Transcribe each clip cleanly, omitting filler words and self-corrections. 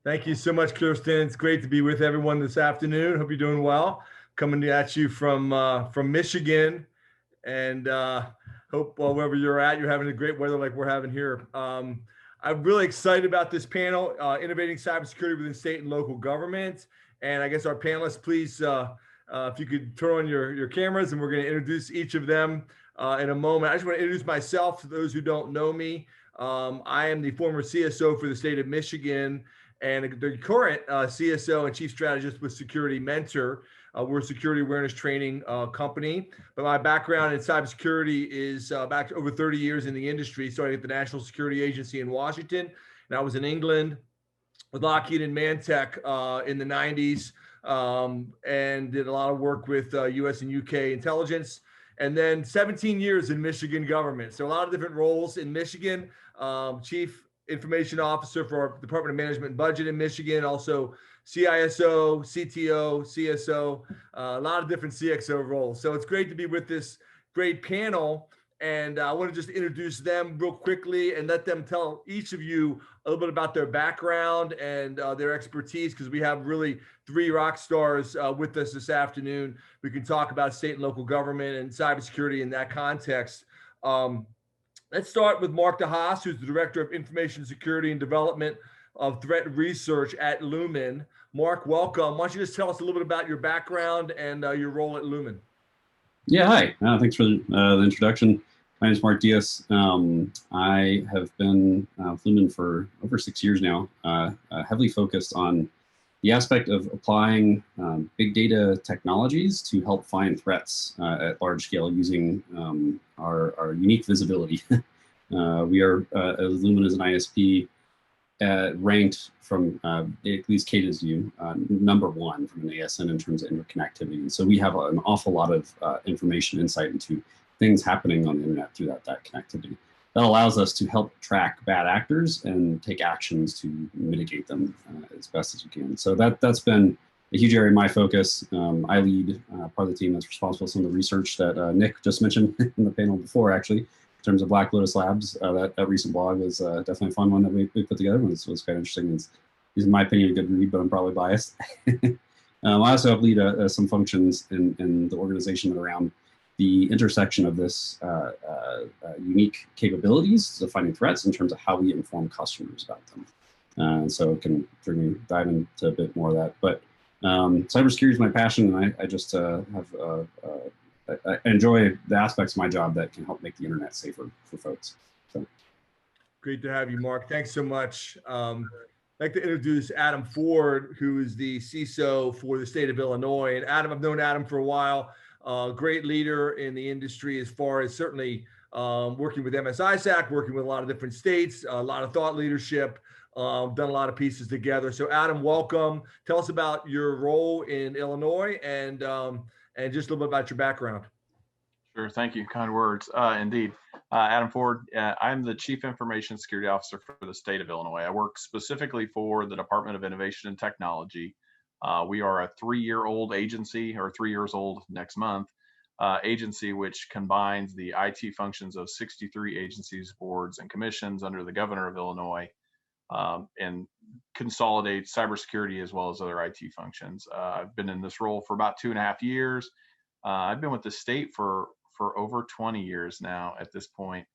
Thank you so much, Kirsten. It's great to be with everyone this afternoon. Hope you're doing well. Coming at you from Michigan, and hope wherever you're at, you're having a great weather like we're having here. I'm really excited about this panel, innovating cybersecurity within state and local government. And I guess our panelists, please, if you could turn on your cameras, and we're going to introduce each of them in a moment. I just want to introduce myself to those who don't know me. I am the former CSO for the state of Michigan and the current CSO and Chief Strategist with Security Mentor. We're a security awareness training company, but my background in cybersecurity is back to over 30 years in the industry, starting at the National Security Agency in Washington. And I was in England with Lockheed and Mantech in the 90s, and did a lot of work with US and UK intelligence. And then 17 years in Michigan government. So a lot of different roles in Michigan, Chief Information Officer for our Department of Management and Budget in Michigan, also CISO, CTO, CSO, a lot of different CXO roles. So it's great to be with this great panel. And I want to just introduce them real quickly and let them tell each of you a little bit about their background and their expertise, because we have really three rock stars with us this afternoon. We can talk about state and local government and cybersecurity in that context. Let's start with Mark DeHaas, who's the Director of Information Security and Development of Threat Research at Lumen. Mark, welcome. Why don't you just tell us a little bit about your background and your role at Lumen? Yeah, hi. Thanks for the introduction. My name is Mark Diaz. I have been with Lumen for over 6 years now, heavily focused on the aspect of applying big data technologies to help find threats at large scale using our unique visibility. We are, as Lumen as an ISP, ranked from at least Kata's view, #1 from an ASN in terms of interconnectivity. And so we have an awful lot of information, insight into things happening on the internet through that connectivity. That allows us to help track bad actors and take actions to mitigate them as best as we can. So that's been a huge area of my focus. I lead part of the team that's responsible for some of the research that Nick just mentioned in the panel before, actually, in terms of Black Lotus Labs. That recent blog was definitely a fun one that we put together. It was quite interesting. It's, in my opinion, a good read, but I'm probably biased. I also help lead some functions in the organization that around the intersection of this unique capabilities to finding threats in terms of how we inform customers about them. So can certainly dive into a bit more of that. But cybersecurity is my passion, and I just I enjoy the aspects of my job that can help make the internet safer for folks. So. Great to have you, Mark. Thanks so much. I'd like to introduce Adam Ford, who is the CISO for the state of Illinois. And Adam, I've known Adam for a while. Great leader in the industry as far as certainly working with MSISAC, working with a lot of different states, a lot of thought leadership, done a lot of pieces together. So Adam, welcome. Tell us about your role in Illinois and just a little bit about your background. Sure, thank you, kind words. Indeed, Adam Ford, I'm the Chief Information Security Officer for the state of Illinois. I work specifically for the Department of Innovation and Technology. We are a 3-year-old agency, or 3 years old next month, agency which combines the IT functions of 63 agencies, boards, and commissions under the governor of Illinois, and consolidates cybersecurity as well as other IT functions. I've been in this role for about 2.5 years. I've been with the state for over 20 years now at this point.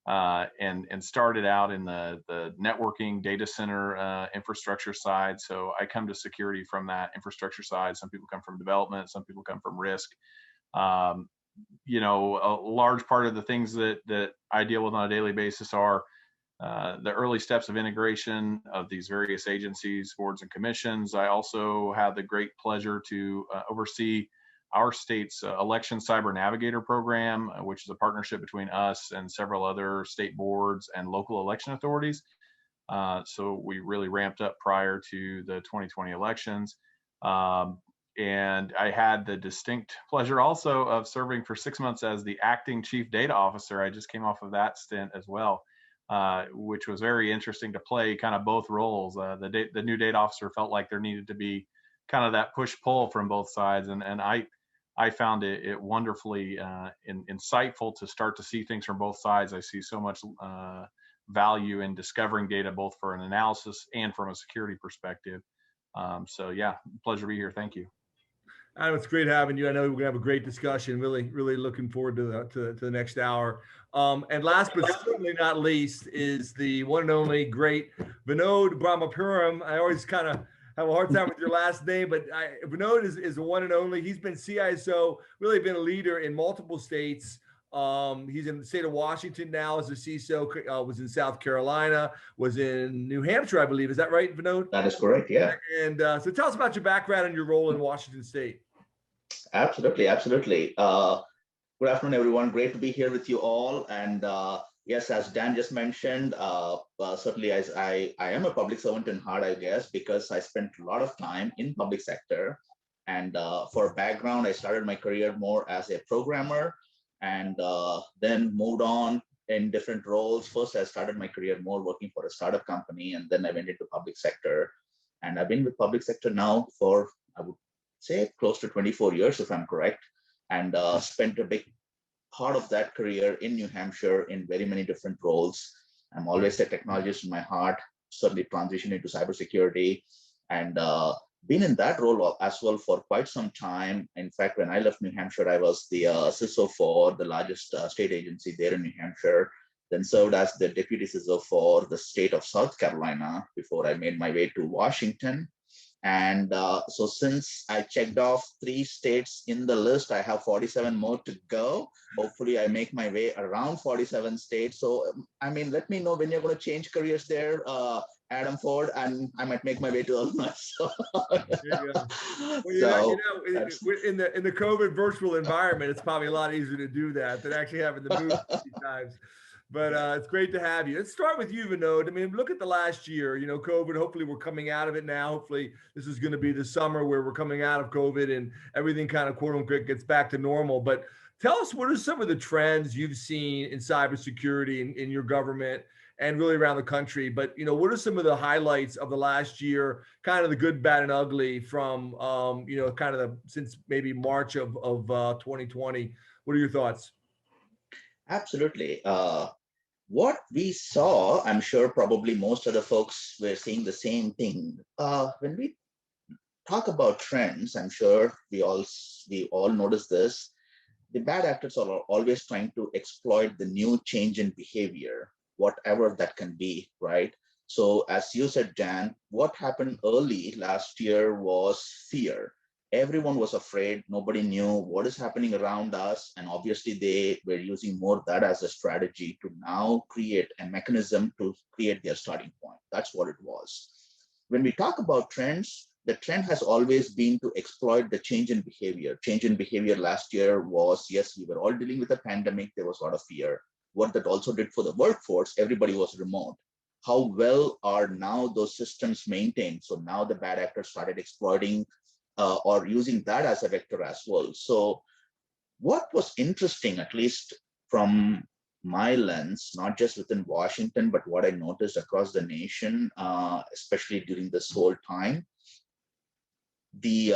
And started out in the networking data center infrastructure side. So I come to security from that infrastructure side. Some people come from development, some people come from risk. You know, a large part of the things that I deal with on a daily basis are the early steps of integration of these various agencies, boards, and commissions. I also have the great pleasure to oversee our state's election cyber navigator program, which is a partnership between us and several other state boards and local election authorities. So we really ramped up prior to the 2020 elections. And I had the distinct pleasure also of serving for 6 months as the acting chief data officer. I just came off of that stint as well, which was very interesting to play kind of both roles. The new data officer felt like there needed to be kind of that push-pull from both sides. And I found it wonderfully insightful to start to see things from both sides. I see so much value in discovering data, both for an analysis and from a security perspective. So yeah, pleasure to be here. Thank you. Adam, it's great having you. I know we're gonna have a great discussion. Really looking forward to the next hour. And last but certainly not least is the one and only great Vinod Brahmapuram. I always kind of have a hard time with your last name, but Vinod is the one and only. He's been CISO, really been a leader in multiple states. He's in the state of Washington now as a CISO, was in South Carolina, was in New Hampshire, I believe. Is that right, Vinod? That is correct, yeah. And so tell us about your background and your role in Washington State. Absolutely, absolutely. Good afternoon, everyone. Great to be here with you all. And yes, as Dan just mentioned, certainly as I am a public servant in heart, I guess, because I spent a lot of time in public sector. And for background, I started my career more as a programmer and then moved on in different roles. First, I started my career more working for a startup company, and then I went into public sector. And I've been with public sector now for, I would say, close to 24 years, if I'm correct, and spent a big part of that career in New Hampshire in very many different roles. I'm always a technologist in my heart, certainly transitioned into cybersecurity, and been in that role as well for quite some time. In fact, when I left New Hampshire, I was the CISO for the largest state agency there in New Hampshire, then served as the deputy CISO for the state of South Carolina before I made my way to Washington. And so since I checked off 3 states in the list, I have 47 more to go. Hopefully I make my way around 47 states. So, I mean, let me know when you're going to change careers there, Adam Ford, and I might make my way to Illinois. So, well, in the COVID virtual environment, it's probably a lot easier to do that than actually having to move times. But it's great to have you. Let's start with you, Vinod. I mean, look at the last year, COVID, hopefully we're coming out of it now. Hopefully this is going to be the summer where we're coming out of COVID and everything kind of quote unquote gets back to normal. But tell us, what are some of the trends you've seen in cybersecurity in your government and really around the country? But, what are some of the highlights of the last year, kind of the good, bad, and ugly from, kind of since maybe March of 2020? What are your thoughts? Absolutely. What we saw, I'm sure probably most other folks were seeing the same thing. When we talk about trends, I'm sure we all notice this. The bad actors are always trying to exploit the new change in behavior, whatever that can be, right? So as you said, Dan, what happened early last year was fear. Everyone was afraid. Nobody knew what is happening around us. And obviously they were using more that as a strategy to now create a mechanism to create their starting point. That's what it was. When we talk about trends, the trend has always been to exploit the change in behavior. Change in behavior last year was, yes, we were all dealing with a pandemic. There was a lot of fear. What that also did for the workforce, everybody was remote. How well are now those systems maintained? So now the bad actors started exploiting or using that as a vector as well. So what was interesting, at least from my lens, not just within Washington, but what I noticed across the nation, especially during this whole time, the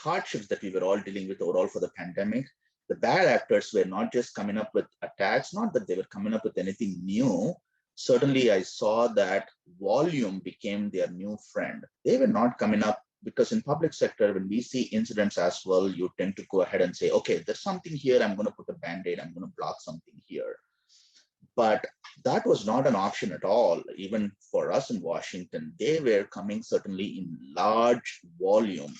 hardships that we were all dealing with overall for the pandemic, the bad actors were not just coming up with attacks, not that they were coming up with anything new. Certainly, I saw that volume became their new friend. They were not coming up, because in public sector, when we see incidents as well, you tend to go ahead and say, okay, there's something here, I'm going to put a Band-Aid, I'm going to block something here. But that was not an option at all. Even for us in Washington, they were coming certainly in large volume.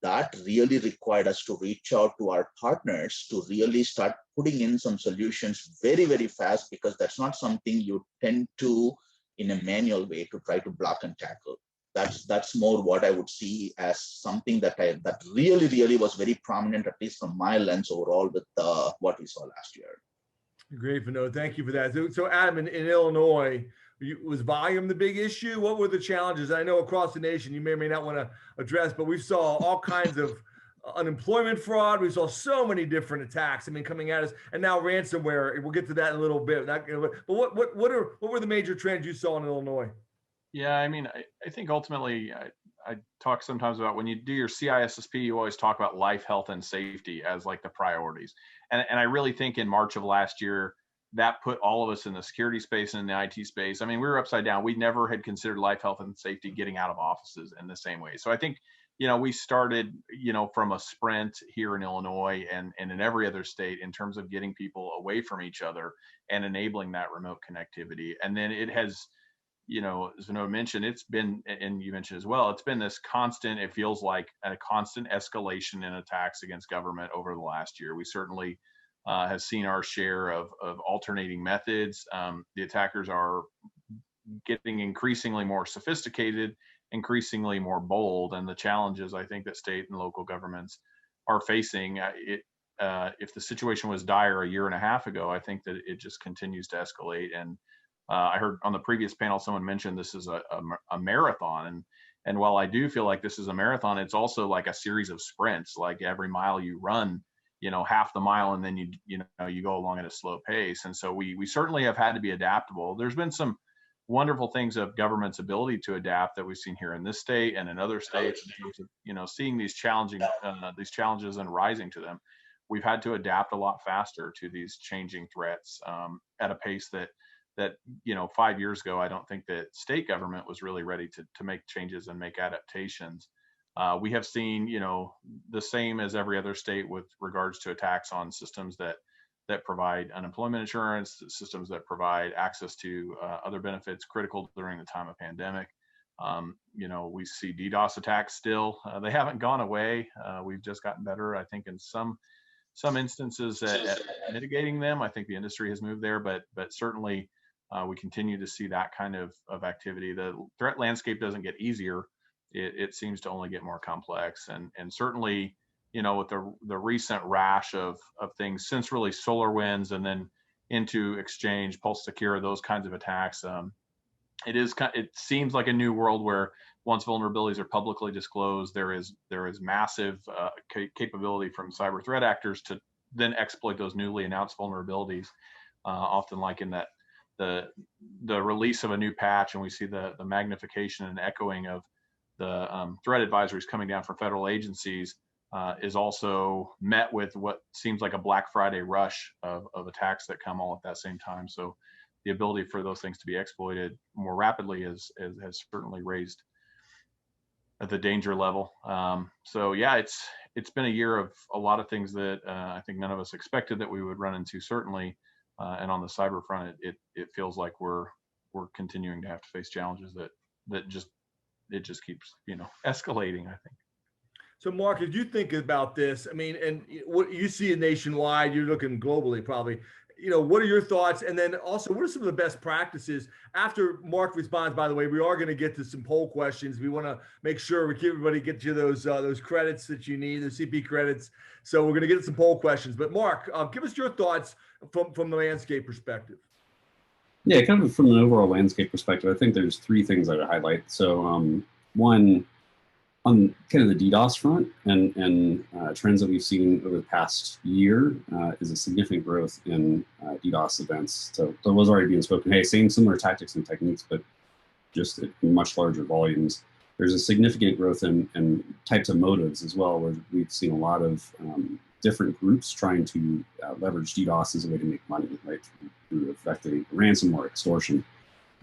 That really required us to reach out to our partners to really start putting in some solutions very, very fast, because that's not something you tend to in a manual way to try to block and tackle. That's more what I would see as something that really was very prominent, at least from my lens overall, with what we saw last year. Great, Vinod. Thank you for that. So Adam, in Illinois, was volume the big issue? What were the challenges? I know across the nation, you may or may not want to address, but we saw all kinds of unemployment fraud. We saw so many different attacks, coming at us, and now ransomware. We'll get to that in a little bit. But what were the major trends you saw in Illinois? Yeah, I think ultimately, I talk sometimes about when you do your CISSP, you always talk about life, health, and safety as like the priorities. And I really think in March of last year, that put all of us in the security space and in the IT space. I mean, we were upside down. We never had considered life, health, and safety getting out of offices in the same way. So I think, we started, from a sprint here in Illinois and in every other state in terms of getting people away from each other and enabling that remote connectivity. And then it has, as Vinod mentioned, it's been, and you mentioned as well, it's been this constant, it feels like a constant escalation in attacks against government over the last year. We certainly have seen our share of alternating methods. The attackers are getting increasingly more sophisticated, increasingly more bold, and the challenges I think that state and local governments are facing, if the situation was dire a year and a half ago, I think that it just continues to escalate. And I heard on the previous panel someone mentioned this is a marathon, and while I do feel like this is a marathon, it's also like a series of sprints. Like every mile you run, half the mile, and then you go along at a slow pace. And so we certainly have had to be adaptable. There's been some wonderful things of government's ability to adapt that we've seen here in this state and in other states, in terms of, seeing these challenges and rising to them. We've had to adapt a lot faster to these changing threats at a pace that 5 years ago, I don't think that state government was really ready to make changes and make adaptations. We have seen, the same as every other state with regards to attacks on systems that provide unemployment insurance, systems that provide access to other benefits critical during the time of pandemic. We see DDoS attacks still. They haven't gone away. We've just gotten better, I think, in some instances at mitigating them. I think the industry has moved there, but certainly we continue to see that kind of activity. The threat landscape doesn't get easier. It seems to only get more complex, and certainly, with the recent rash of things since really SolarWinds and then into Exchange, Pulse Secure, those kinds of attacks, it seems like a new world where once vulnerabilities are publicly disclosed, there is massive capability from cyber threat actors to then exploit those newly announced vulnerabilities, often like in that the release of a new patch, and we see the magnification and echoing of the threat advisories coming down from federal agencies is also met with what seems like a Black Friday rush of attacks that come all at that same time. So the ability for those things to be exploited more rapidly has certainly raised the danger level. So yeah, it's been a year of a lot of things that I think none of us expected that we would run into, certainly. And on the cyber front, it feels like we're continuing to have to face challenges that just keeps escalating, I think. So Mark, as you think about this, I mean, and what you see it nationwide, you're looking globally probably, what are your thoughts? And then also, what are some of the best practices? After Mark responds, by the way, we are going to get to some poll questions. We want to make sure we keep everybody get you those credits that you need, the CP credits. So we're going to get to some poll questions. But Mark, give us your thoughts from the landscape perspective. Yeah, kind of from an overall landscape perspective, I think there's three things I would highlight. So one, on kind of the DDoS front and trends that we've seen over the past year is a significant growth in DDoS events. So there was already being spoken, hey, similar tactics and techniques, but just at much larger volumes. There's a significant growth in types of motives as well, where we've seen a lot of different groups trying to leverage DDoS as a way to make money, right, through effectively ransomware extortion.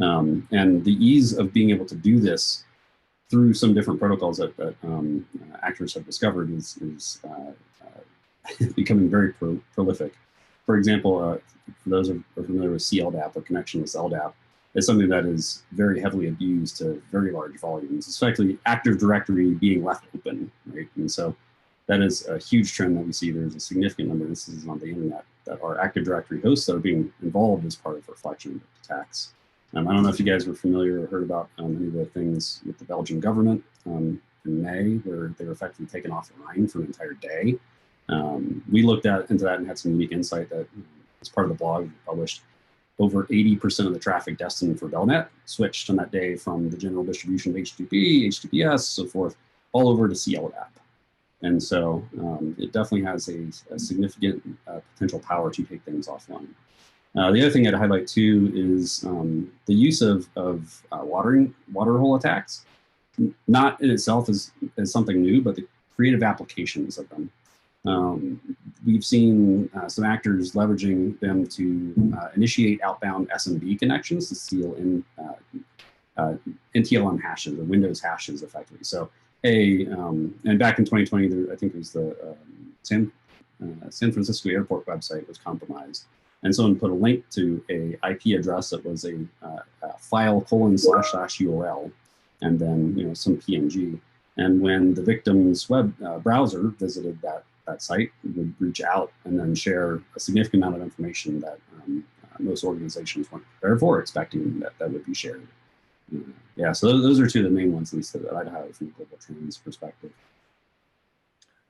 And the ease of being able to do this through some different protocols that actors have discovered is becoming very prolific. For example, for those who are familiar with CLDAP or connectionless LDAP, is something that is very heavily abused to very large volumes, especially Active Directory being left open, right? And so that is a huge trend that we see. There's a significant number of instances on the internet that are Active Directory hosts that are being involved as part of reflection attacks. I don't know if you guys were familiar or heard about any of the things with the Belgian government in May, where they were effectively taken offline for an entire day. We looked into that and had some unique insight that, as part of the blog we published, over 80% of the traffic destined for Belnet switched on that day from the general distribution of HTTP, HTTPS, so forth, all over to CLDAP. And so it definitely has a significant potential power to take things offline. The other thing I'd highlight too is the use of water hole attacks. Not in itself is something new, but the creative applications of them. We've seen some actors leveraging them to initiate outbound SMB connections to steal in NTLM hashes or Windows hashes effectively. So and back in 2020, I think it was the San Francisco airport website was compromised. And someone put a link to a IP address that was a file / URL, and then some PNG. And when the victim's web browser visited that site, would reach out and then share a significant amount of information that most organizations weren't prepared for, expecting that would be shared. Yeah, so those are two of the main ones, at least, that I'd have from a global trends perspective.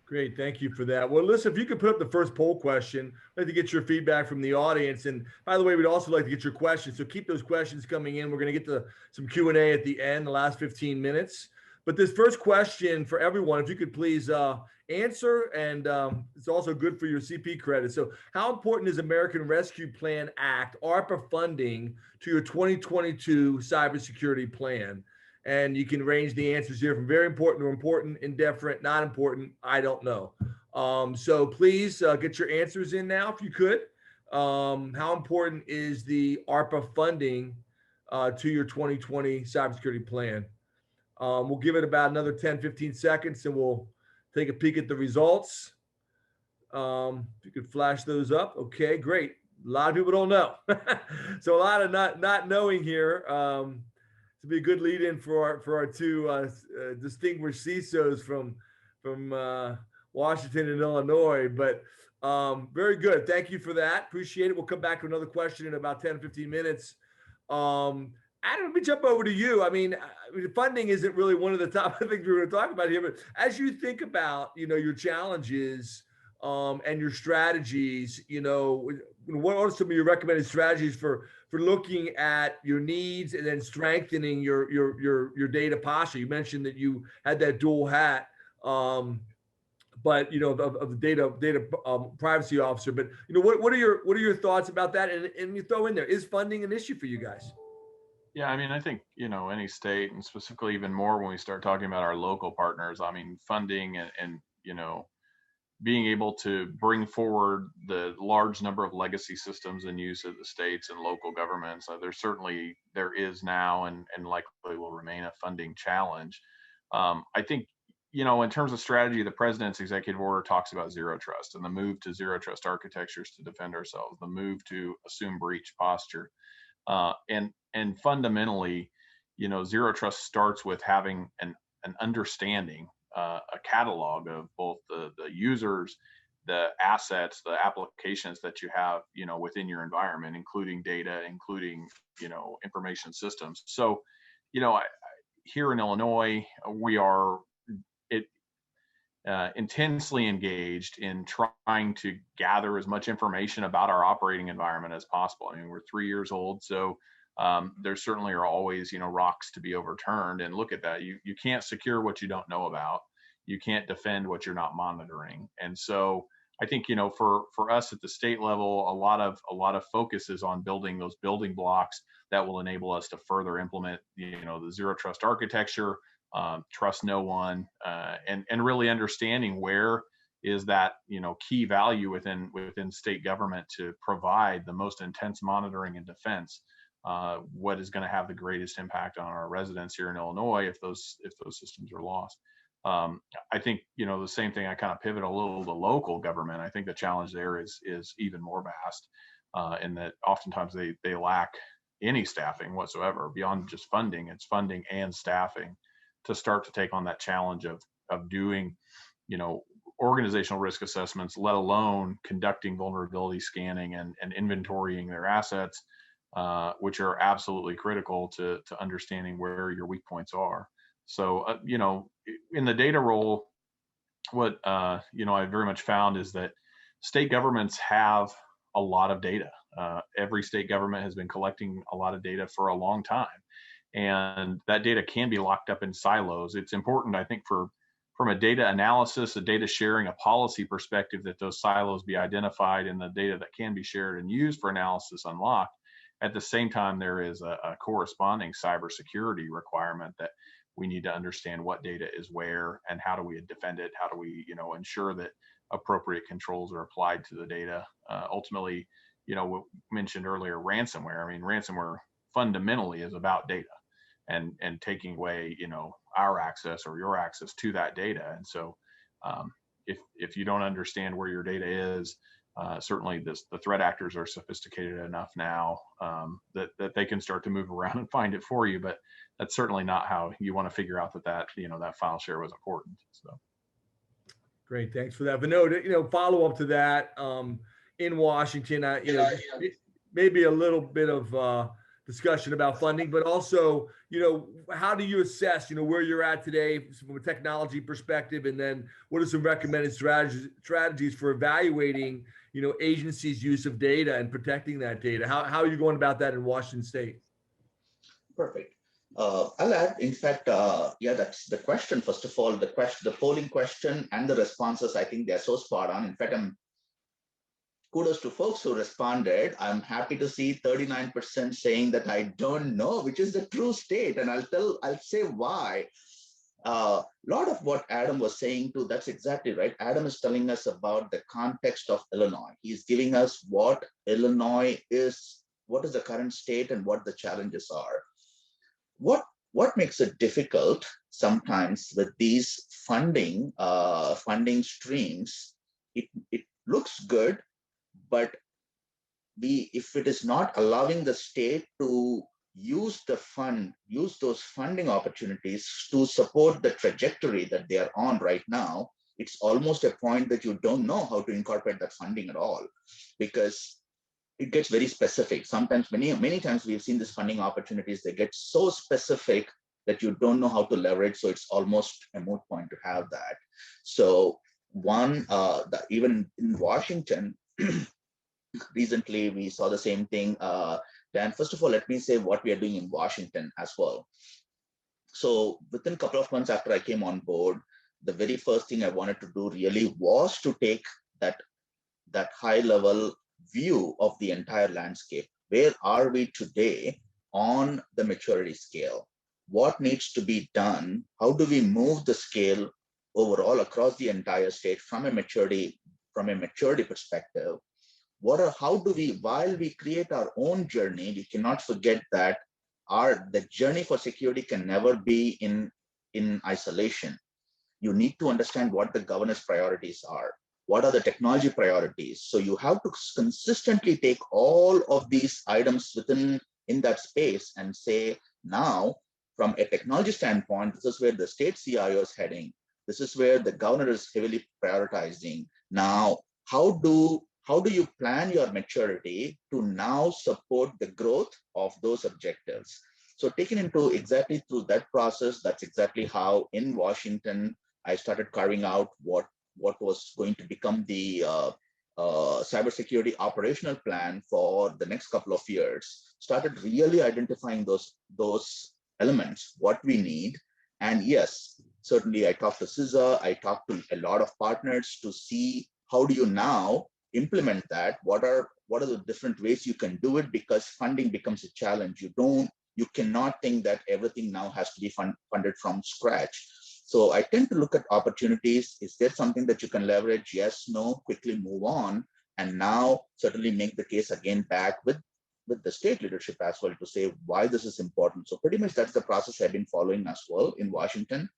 Great, thank you for that. Well, listen, if you could put up the first poll question, I'd like to get your feedback from the audience. And by the way, we'd also like to get your questions. So keep those questions coming in. We're going to get to some Q&A at the end, the last 15 minutes. But this first question for everyone, if you could please answer, and it's also good for your CP credit. So how important is American Rescue Plan Act, ARPA funding, to your 2022 cybersecurity plan? And you can range the answers here from very important to important, indifferent, not important, I don't know. So please get your answers in now if you could. How important is the ARPA funding to your 2020 cybersecurity plan? We'll give it about another 10, 15 seconds and we'll take a peek at the results. If you could flash those up. Okay, great. A lot of people don't know. So a lot of not knowing here. To be a good lead-in for our two distinguished CISOs from Washington and Illinois. But very good. Thank you for that. Appreciate it. We'll come back to another question in about 10, 15 minutes. Adam, let me jump over to you. I mean, funding isn't really one of the top things we're going to talk about here, but as you think about, your challenges and your strategies, what are some of your recommended strategies for looking at your needs and then strengthening your data posture? You mentioned that you had that dual hat, but of the data privacy officer. But what are your thoughts about that? And you throw in there, is funding an issue for you guys? Yeah, I mean, I think, any state, and specifically even more when we start talking about our local partners, I mean, funding and being able to bring forward the large number of legacy systems in use of the states and local governments. There is now and likely will remain a funding challenge. I think, in terms of strategy, the president's executive order talks about zero trust and the move to zero trust architectures to defend ourselves, the move to assume breach posture. And fundamentally, zero trust starts with having an understanding, a catalog of both the users, the assets, the applications that you have, within your environment, including data, including, information systems. So, here in Illinois, we are intensely engaged in trying to gather as much information about our operating environment as possible. I mean, we're 3 years old, so there certainly are always, rocks to be overturned. And look at that. You can't secure what you don't know about. You can't defend what you're not monitoring. And so I think, for us at the state level, a lot of focus is on building those building blocks that will enable us to further implement, the zero trust architecture, trust no one, and really understanding where is that, key value within state government to provide the most intense monitoring and defense. What is going to have the greatest impact on our residents here in Illinois if those systems are lost. I think, the same thing, I kind of pivot a little to local government. I think the challenge there is even more vast, in that oftentimes they lack any staffing whatsoever beyond just funding. It's funding and staffing to start to take on that challenge of doing, organizational risk assessments, let alone conducting vulnerability scanning and inventorying their assets, which are absolutely critical to understanding where your weak points are. So, in the data role, what, I very much found is that state governments have a lot of data. Every state government has been collecting a lot of data for a long time. And that data can be locked up in silos. It's important, I think, from a data analysis, a data sharing, a policy perspective, that those silos be identified and the data that can be shared and used for analysis unlocked. At the same time, there is a corresponding cybersecurity requirement that we need to understand what data is where and how do we defend it, how do we, ensure that appropriate controls are applied to the data. Ultimately, we mentioned earlier ransomware. I mean, ransomware fundamentally is about data and taking away, our access or your access to that data. And so if you don't understand where your data is, certainly the threat actors are sophisticated enough now that they can start to move around and find it for you. But that's certainly not how you want to figure out that that file share was important. So. Great, thanks for that. Vinod, follow up to that. In Washington, maybe a little bit of discussion about funding, but also, how do you assess, where you're at today from a technology perspective, and then what are some recommended strategies for evaluating, agencies' use of data and protecting that data? How are you going about that in Washington State? Perfect. I'll add, in fact, that's the question. First of all, the polling question and the responses, I think they're so spot on. In fact, kudos to folks who responded. I'm happy to see 39% saying that I don't know, which is the true state. And I'll say why. A lot of what Adam was saying too, that's exactly right. Adam is telling us about the context of Illinois. He's giving us what Illinois is, what is the current state and what the challenges are. What makes it difficult sometimes with these funding streams, it looks good, but if it is not allowing the state to use those funding opportunities to support the trajectory that they are on right now, it's almost a point that you don't know how to incorporate that funding at all, because it gets very specific. Sometimes, many times we've seen these funding opportunities, they get so specific that you don't know how to leverage. So it's almost a moot point to have that. So even in Washington, recently we saw the same thing. Dan, first of all, let me say what we are doing in Washington as well. So within a couple of months after I came on board, the very first thing I wanted to do really was to take that high level view of the entire landscape. Where are we today on the maturity scale? What needs to be done? How do we move the scale overall across the entire state from a maturity perspective? How do we, while we create our own journey, we cannot forget that the journey for security can never be in isolation. You need to understand what the governance priorities are. What are the technology priorities? So you have to consistently take all of these items in that space and say, now, from a technology standpoint, this is where the state CIO is heading. This is where the governor is heavily prioritizing. Now, how do you plan your maturity to now support the growth of those objectives? So taken into exactly through that process, that's exactly how in Washington, I started carving out what was going to become the cybersecurity operational plan for the next couple of years. Started really identifying those elements, what we need. And yes, certainly I talked to CISA, I talked to a lot of partners to see how do you now implement that? What are the different ways you can do it? Because funding becomes a challenge. You cannot think that everything now has to be funded from scratch. So I tend to look at opportunities. Is there something that you can leverage? Yes, no, quickly move on. And now certainly make the case again back with the state leadership as well to say why this is important. So pretty much that's the process I've been following as well in Washington.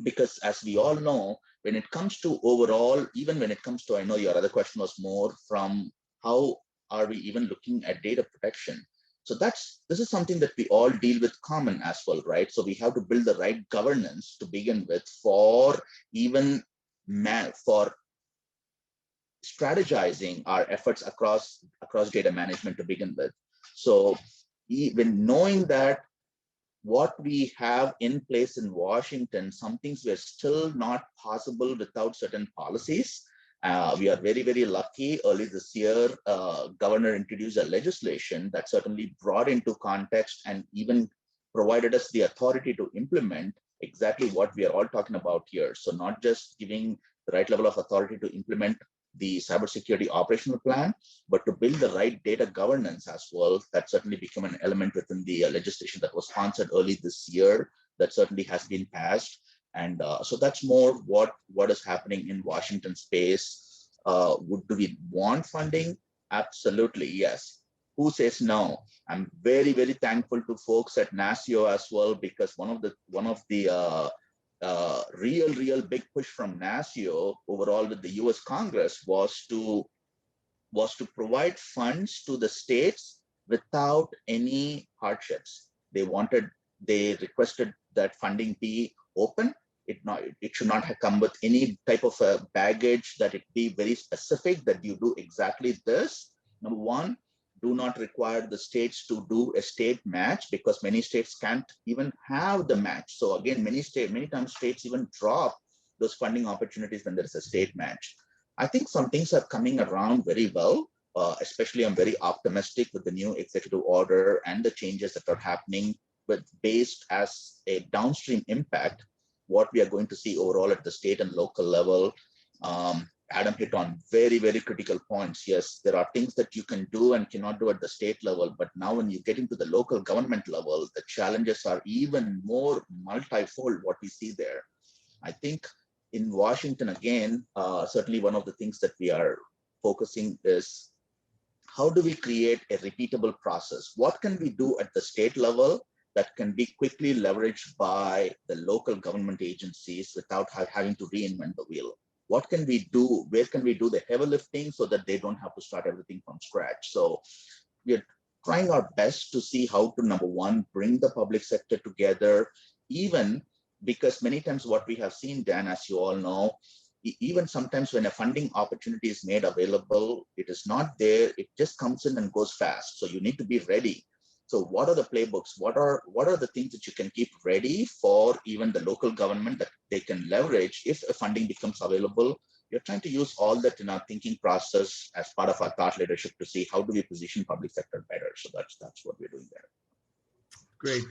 Because as we all know, when it comes to overall, even when it comes to, I know your other question was more from how are we even looking at data protection? So this is something that we all deal with common as well, right? So we have to build the right governance to begin with for strategizing our efforts across data management to begin with. So even knowing that what we have in place in Washington, some things were still not possible without certain policies. We are very, very lucky. Early this year, Governor introduced a legislation that certainly brought into context and even provided us the authority to implement exactly what we are all talking about here. So not just giving the right level of authority to implement the cybersecurity operational plan, but to build the right data governance as well. That certainly became an element within the legislation that was sponsored early this year that certainly has been passed. And so that's more what is happening in Washington space. Do we want funding? Absolutely, yes. Who says no? I'm very, very thankful to folks at NASCIO as well, because one of the real big push from NASCIO overall with the US Congress was to provide funds to the states without any hardships. They requested that funding be open. It should not have come with any type of a baggage, that it be very specific that you do exactly this. Number one, do not require the states to do a state match, because many states can't even have the match. So again, many times states even drop those funding opportunities when there's a state match. I think some things are coming around very well. Especially, I'm very optimistic with the new executive order and the changes that are happening, but based as a downstream impact, what we are going to see overall at the state and local level. Adam hit on very, very critical points. Yes, there are things that you can do and cannot do at the state level, but now when you get into the local government level, the challenges are even more multifold what we see there. I think in Washington, again, certainly one of the things that we are focusing is, how do we create a repeatable process? What can we do at the state level that can be quickly leveraged by the local government agencies without having to reinvent the wheel? What can we do? Where can we do the heavy lifting so that they don't have to start everything from scratch? So we're trying our best to see how to, number one, bring the public sector together, even because many times what we have seen, Dan, as you all know, even sometimes when a funding opportunity is made available, it is not there, it just comes in and goes fast. So you need to be ready. So what are the playbooks? What are the things that you can keep ready for even the local government that they can leverage if a funding becomes available? We're trying to use all that in our thinking process as part of our thought leadership to see how do we position public sector better. So that's what we're doing there. Great.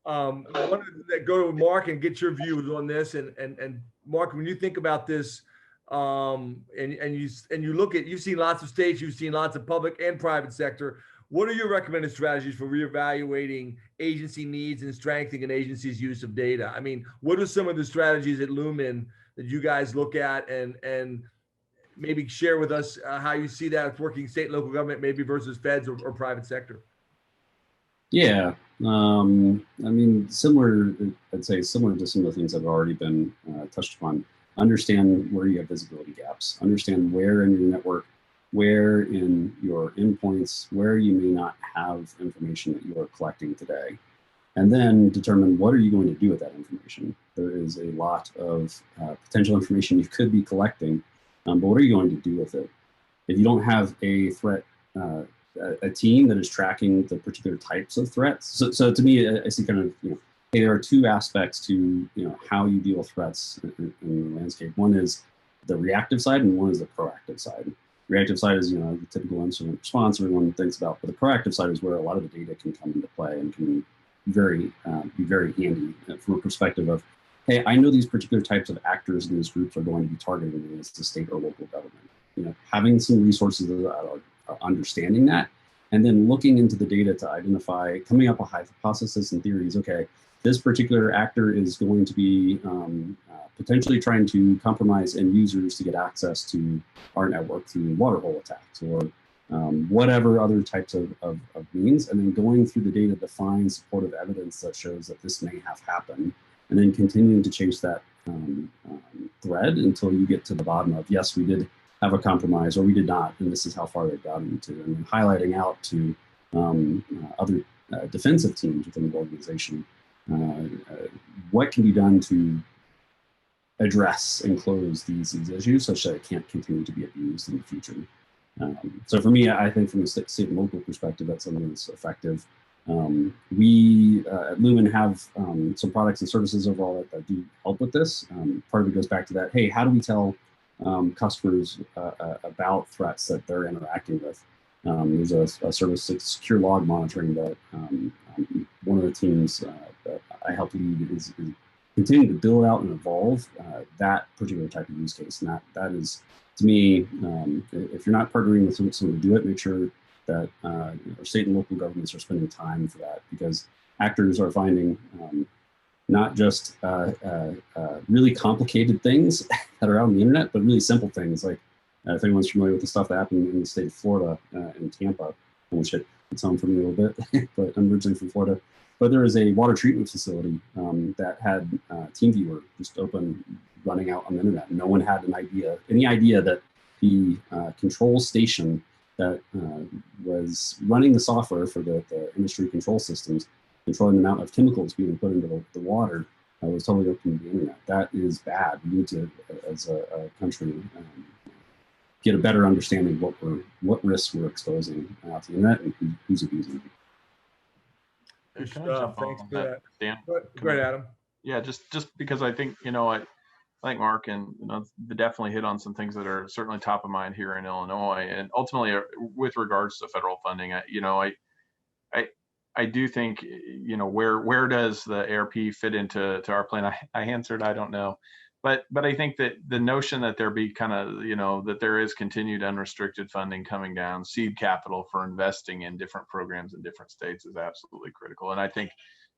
I wanted to go to Mark and get your views on this. And Mark, when you think about this, and you look at, you've seen lots of states, you've seen lots of public and private sector. What are your recommended strategies for reevaluating agency needs and strengthening an agency's use of data? I mean, what are some of the strategies at Lumen that you guys look at, and maybe share with us how you see that working state and local government, maybe versus feds or private sector? Yeah, I mean, similar to some of the things that have already been touched upon. Understand where you have visibility gaps. Understand where in your network, where in your endpoints, where you may not have information that you are collecting today. And then determine, what are you going to do with that information? There is a lot of potential information you could be collecting, but what are you going to do with it? If you don't have a threat, a team that is tracking the particular types of threats. So to me, I see kind of, hey, there are two aspects to how you deal with threats in the landscape. One is the reactive side, and one is the proactive side. Reactive side is the typical incident response everyone thinks about, but the proactive side is where a lot of the data can come into play and can be very handy from a perspective of, hey, I know these particular types of actors in these groups are going to be targeted against the state or local government. Having some resources that are understanding that, and then looking into the data to identify, coming up with hypothesis and theories. Okay, this particular actor is going to be potentially trying to compromise end users to get access to our network through water hole attacks or whatever other types of means, and then going through the data to find supportive evidence that shows that this may have happened, and then continuing to chase that thread until you get to the bottom of, yes, we did have a compromise, or we did not, and this is how far they've gotten to, and then highlighting out to other defensive teams within the organization what can be done to address and close these issues such that it can't continue to be abused in the future. So for me, I think from a state and local perspective, that's something that's effective. We at Lumen have some products and services overall that do help with this. Part of it goes back to that, hey, how do we tell customers about threats that they're interacting with? There's a service, secure log monitoring, that one of the teams that I help lead is continuing to build out and evolve that particular type of use case. And that is, to me, if you're not partnering with someone to do it, make sure that our state and local governments are spending time for that, because actors are finding not just really complicated things that are out on the internet, but really simple things. Like if anyone's familiar with the stuff that happened in the state of Florida, in Tampa, which hit home for me a little bit, but I'm originally from Florida. But there was a water treatment facility that had TeamViewer just open, running out on the internet. No one had any idea that the control station that was running the software for the industry control systems, controlling the amount of chemicals being put into the water, was totally open to the internet. That is bad. We need to, as a country, get a better understanding of what risks we're exposing to the internet and who's abusing it. Can I jump Thanks on for that, Dan? Great, Adam. Yeah, just because I think, I think Mark and they definitely hit on some things that are certainly top of mind here in Illinois, and ultimately with regards to federal funding, I do think, where does the ARP fit into our plan? I answered, I don't know. But I think that the notion that there be kind of, that there is continued unrestricted funding coming down, seed capital for investing in different programs in different states is absolutely critical. And I think,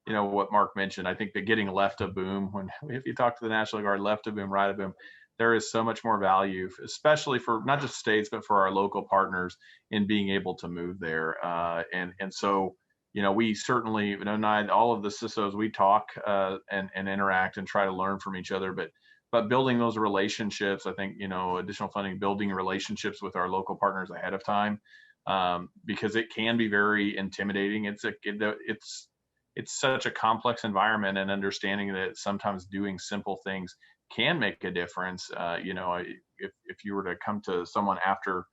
what Mark mentioned, I think that getting left of boom, if you talk to the National Guard, left of boom, right of boom, there is so much more value, especially for not just states, but for our local partners in being able to move there. And so, we certainly, all of the CISOs, we talk and interact and try to learn from each other, but building those relationships, I think, additional funding, building relationships with our local partners ahead of time, because it can be very intimidating. It's such a complex environment, and understanding that sometimes doing simple things can make a difference. If you were to come to someone after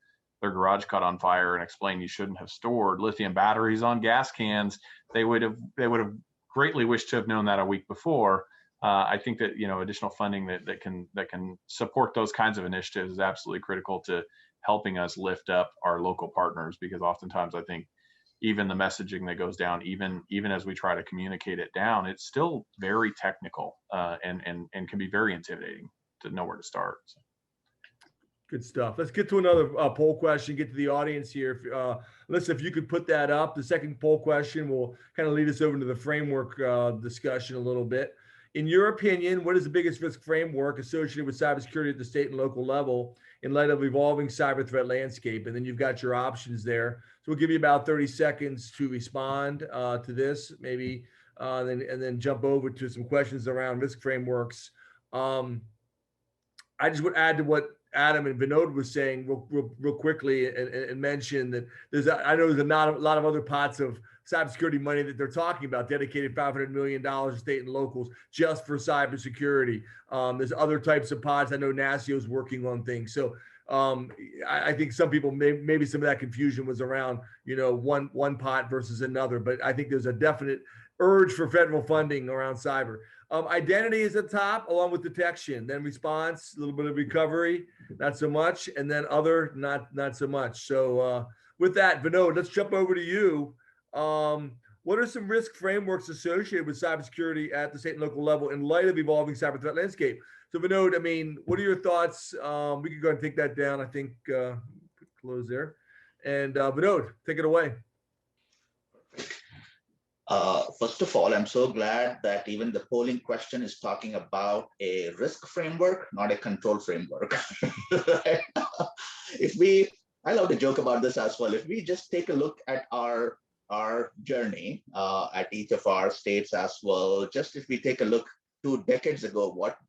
their garage caught on fire and explain you shouldn't have stored lithium batteries on gas cans, they would have greatly wished to have known that a week before. I think that additional funding that can support those kinds of initiatives is absolutely critical to helping us lift up our local partners, because oftentimes I think even the messaging that goes down, even as we try to communicate it down, it's still very technical and can be very intimidating to know where to start. So. Good stuff. Let's get to another poll question, get to the audience here. Listen, if you could put that up, the second poll question will kind of lead us over into the framework discussion a little bit. In your opinion, what is the biggest risk framework associated with cybersecurity at the state and local level in light of evolving cyber threat landscape? And then you've got your options there. So we'll give you about 30 seconds to respond to this, maybe, and then jump over to some questions around risk frameworks. I just would add to what Adam and Vinod was saying real quickly and mention that I know there's a lot of other pots of cybersecurity money that they're talking about, dedicated $500 million to state and locals just for cybersecurity. There's other types of pods. I know NASIO is working on things. So I think some people, maybe some of that confusion was around, one pot versus another, but I think there's a definite urge for federal funding around cyber. Identity is at the top, along with detection, then response, a little bit of recovery, not so much, and then other, not so much. So with that, Vinod, let's jump over to you. What are some risk frameworks associated with cybersecurity at the state and local level in light of evolving cyber threat landscape? So Vinod, what are your thoughts? We could go and take that down. I think close there. And Vinod, take it away. First of all, I'm so glad that even the polling question is talking about a risk framework, not a control framework. I love to joke about this as well. If we just take a look at our journey at each of our states as well, just if we take a look 2 decades ago, what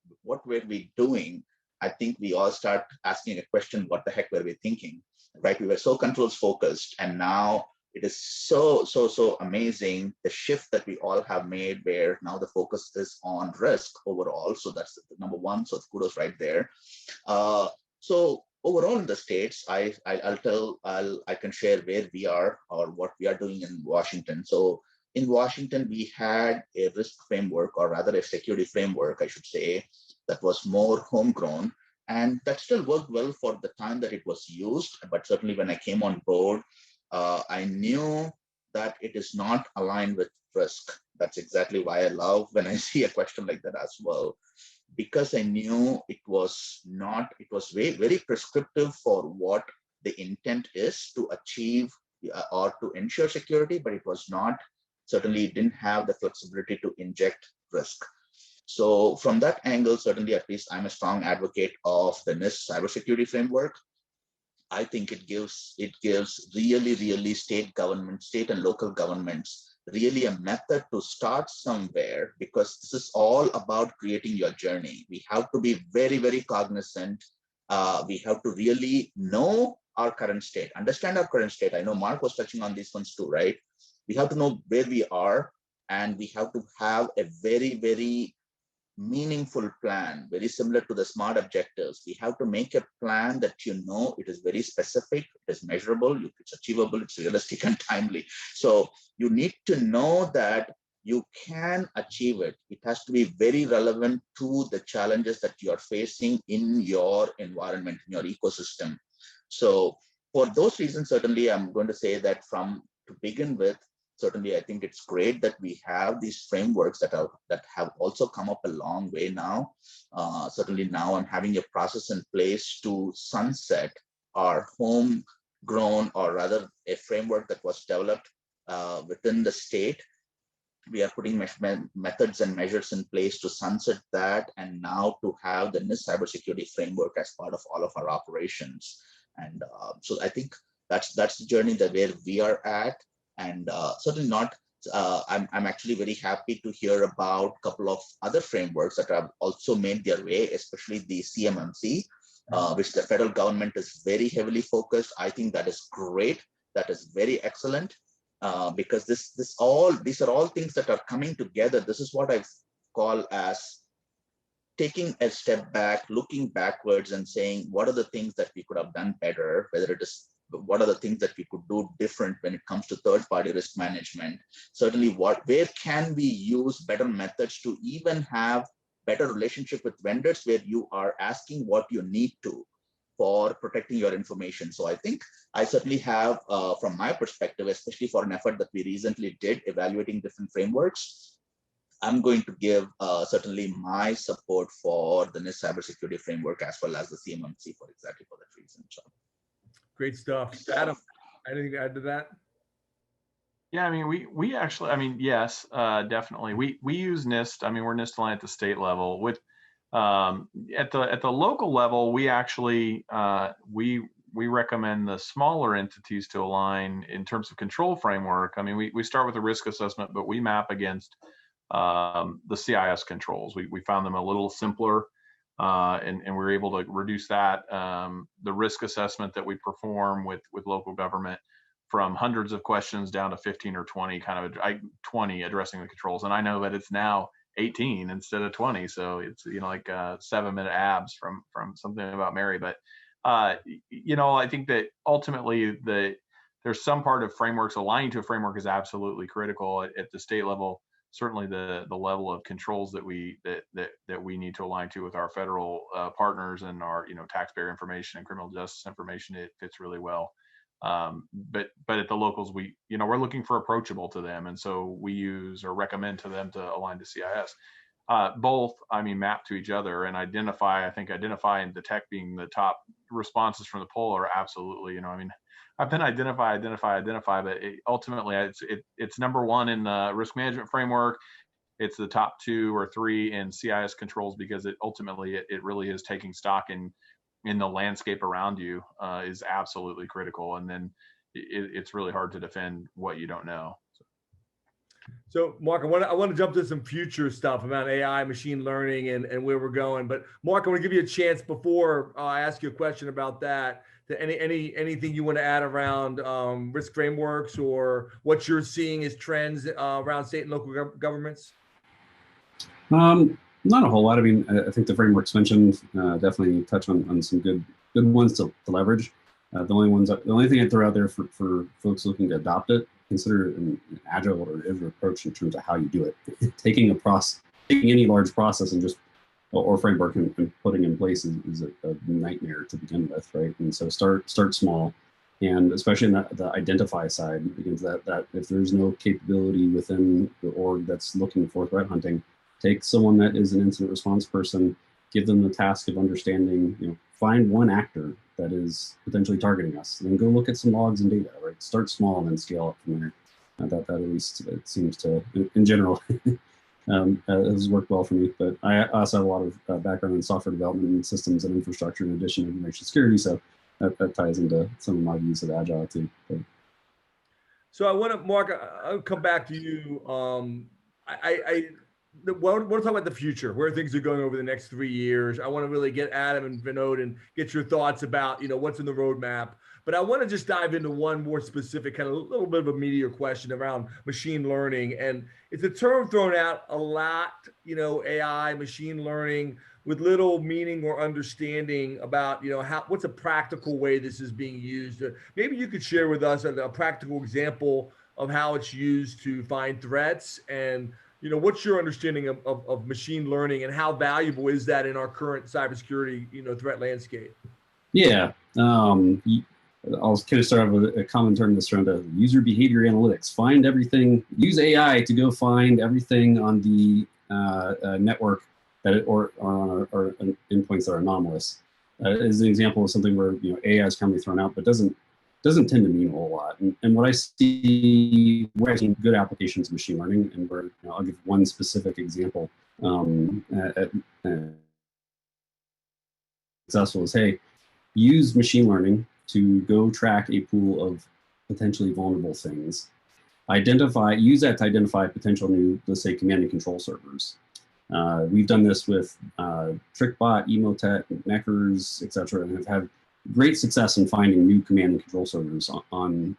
were we doing? I think we all start asking a question, what the heck were we thinking, right? We were so controls focused, and now it is so amazing the shift that we all have made, where now the focus is on risk overall. So that's the number one. So kudos right there. So overall in the states, I can share where we are or what we are doing in Washington. So in Washington, we had a risk framework, or rather a security framework, I should say, that was more homegrown, and that still worked well for the time that it was used. But certainly when I came on board, I knew that it is not aligned with risk. That's exactly why I love when I see a question like that as well, because I knew it was very prescriptive for what the intent is to achieve or to ensure security, but it was not certainly didn't have the flexibility to inject risk. So from that angle, certainly at least I'm a strong advocate of the NIST cybersecurity framework. I think it gives really state government, state and local governments really a method to start somewhere, because this is all about creating your journey. We have to be very cognizant. We have to really know our current state, understand our current state. I know Mark was touching on these ones too, right? We have to know where we are, and we have to have a very meaningful plan, very similar to the SMART objectives. We have to make a plan that it is very specific, it is measurable, it's achievable, it's realistic and timely. So you need to know that you can achieve it. It has to be very relevant to the challenges that you are facing in your environment, in your ecosystem. So for those reasons, certainly I'm going to say that to begin with, certainly, I think it's great that we have these frameworks that have also come up a long way now. Certainly now I'm having a process in place to sunset our homegrown, or rather a framework that was developed within the state. We are putting methods and measures in place to sunset that, and now to have the NIST cybersecurity framework as part of all of our operations. And so I think that's the journey where we are at. And certainly not, I'm actually very happy to hear about a couple of other frameworks that have also made their way, especially the CMMC, which the federal government is very heavily focused. I think that is great. That is very excellent, because these are all things that are coming together. This is what I call as taking a step back, looking backwards and saying, what are the things that we could have done better, whether it is what are the things that we could do different when it comes to third-party risk management? Certainly, where can we use better methods to even have better relationship with vendors, where you are asking what you need to for protecting your information. So I think I certainly have, from my perspective, especially for an effort that we recently did evaluating different frameworks, I'm going to give certainly my support for the NIST cybersecurity framework as well as the CMMC for exactly for that reason. So. Great stuff. Adam, anything to add to that? Yeah, I mean, we actually, I mean, yes, definitely. We use NIST. I mean, we're NIST aligned at the state level. With at the local level, we actually we recommend the smaller entities to align in terms of control framework. I mean, we start with a risk assessment, but we map against the CIS controls. We found them a little simpler. And we were able to reduce that, the risk assessment that we perform with local government, from hundreds of questions down to 15 or 20, 20 addressing the controls. And I know that it's now 18 instead of 20. So it's, like 7-minute abs from Something About Mary. But, I think that ultimately there's some part of frameworks. Aligning to a framework is absolutely critical at the state level. Certainly the level of controls that we need to align to with our federal partners and our taxpayer information and criminal justice information, it fits really well. But at the locals, we're looking for approachable to them, and so we use or recommend to them to align to CIS. Both, map to each other and identify. I think identify and detect being the top responses from the poll are absolutely. I've been identify, but ultimately it's number one in the risk management framework. It's the top 2 or 3 in CIS controls, because it really is taking stock in the landscape around you is absolutely critical. And then it's really hard to defend what you don't know. So Mark, I want to jump to some future stuff about AI, machine learning, and where we're going. But Mark, I want to give you a chance before I ask you a question about that. Anything you want to add around risk frameworks, or what you're seeing as trends around state and local governments? Not a whole lot. I think the frameworks mentioned definitely touch on some good ones to leverage. The only thing I'd throw out there for folks looking to adopt it, consider an agile or iterative approach in terms of how you do it. Taking any large process and just or framework and putting in place is a nightmare to begin with, right? And so start small, and especially in the identify side, because that if there's no capability within the org that's looking for threat hunting, take someone that is an incident response person, give them the task of understanding, find one actor that is potentially targeting us, and then go look at some logs and data, right? Start small and then scale up from there. that at least it seems to, in general, has worked well for me. But I also have a lot of background in software development and systems and infrastructure in addition to information security. So that ties into some of my views of Agile too. But. So I want to, Mark, I'll come back to you. I want to talk about the future, where things are going over the next 3 years. I want to really get Adam and Vinod and get your thoughts about, what's in the roadmap. But I want to just dive into one more specific, kind of a little bit of a meatier question around machine learning. And it's a term thrown out a lot, AI, machine learning, with little meaning or understanding about, what's a practical way this is being used. Maybe you could share with us a practical example of how it's used to find threats, and what's your understanding of machine learning, and how valuable is that in our current cybersecurity threat landscape? Yeah, I'll kind of start off with a common term that's around user behavior analytics. Find everything, use AI to go find everything on the network that or endpoints that are anomalous. Is an example of something where AI is commonly thrown out, but doesn't tend to mean a whole lot. And what I see, where I've seen good applications of machine learning, and where I'll give one specific example. Successful is, hey, use machine learning to go track a pool of potentially vulnerable things. Use that to identify potential new, let's say, command and control servers. We've done this with TrickBot, Emotet, Neckers, etc., and have had great success in finding new command and control servers on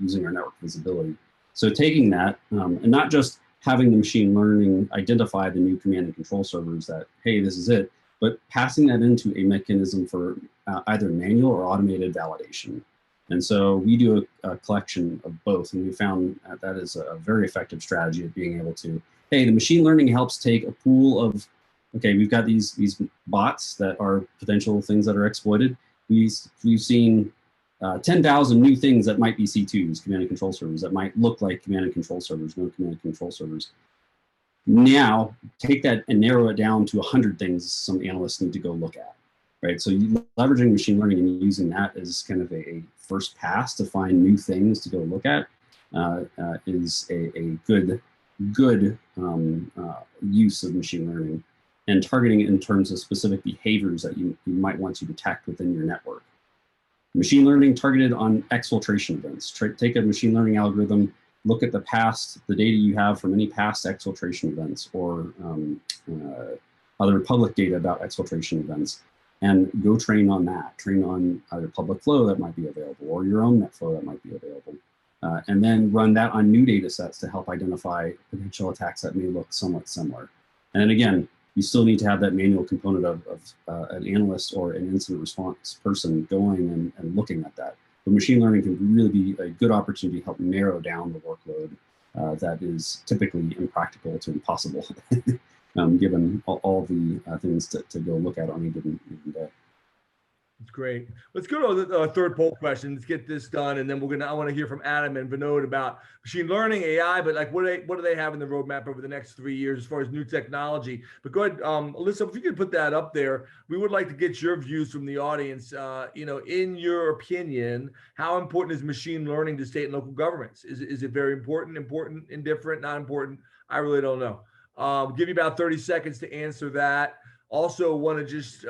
using our network visibility. So taking that, and not just having the machine learning identify the new command and control servers that, hey, this is it, but passing that into a mechanism for either manual or automated validation. And so we do a collection of both, and we found that is a very effective strategy of being able to, hey, the machine learning helps take a pool of, okay, we've got these bots that are potential things that are exploited. We've seen 10,000 new things that might be C2s, command and control servers, that might look like command and control servers, no command and control servers. Now, take that and narrow it down to 100 things some analysts need to go look at, right? So leveraging machine learning and using that as kind of a first pass to find new things to go look at is a good use of machine learning, and targeting it in terms of specific behaviors that you might want to detect within your network. Machine learning targeted on exfiltration events. Take a machine learning algorithm, look at the data you have from any past exfiltration events, or other public data about exfiltration events, and go train on that. Train on either public flow that might be available, or your own net flow that might be available. And then run that on new data sets to help identify potential attacks that may look somewhat similar. And then again, you still need to have that manual component of an analyst or an incident response person going and looking at that. But machine learning can really be a good opportunity to help narrow down the workload that is typically impractical to impossible, given all the things to go look at on a given day. That's great. Let's go to the third poll question. Let's get this done, and then I want to hear from Adam and Vinod about machine learning, AI, but like what do they have in the roadmap over the next 3 years as far as new technology? But go ahead, Alyssa, if you could put that up there. We would like to get your views from the audience. In your opinion, how important is machine learning to state and local governments? Is it very important, indifferent, not important? I really don't know. Give you about 30 seconds to answer that. Also want to just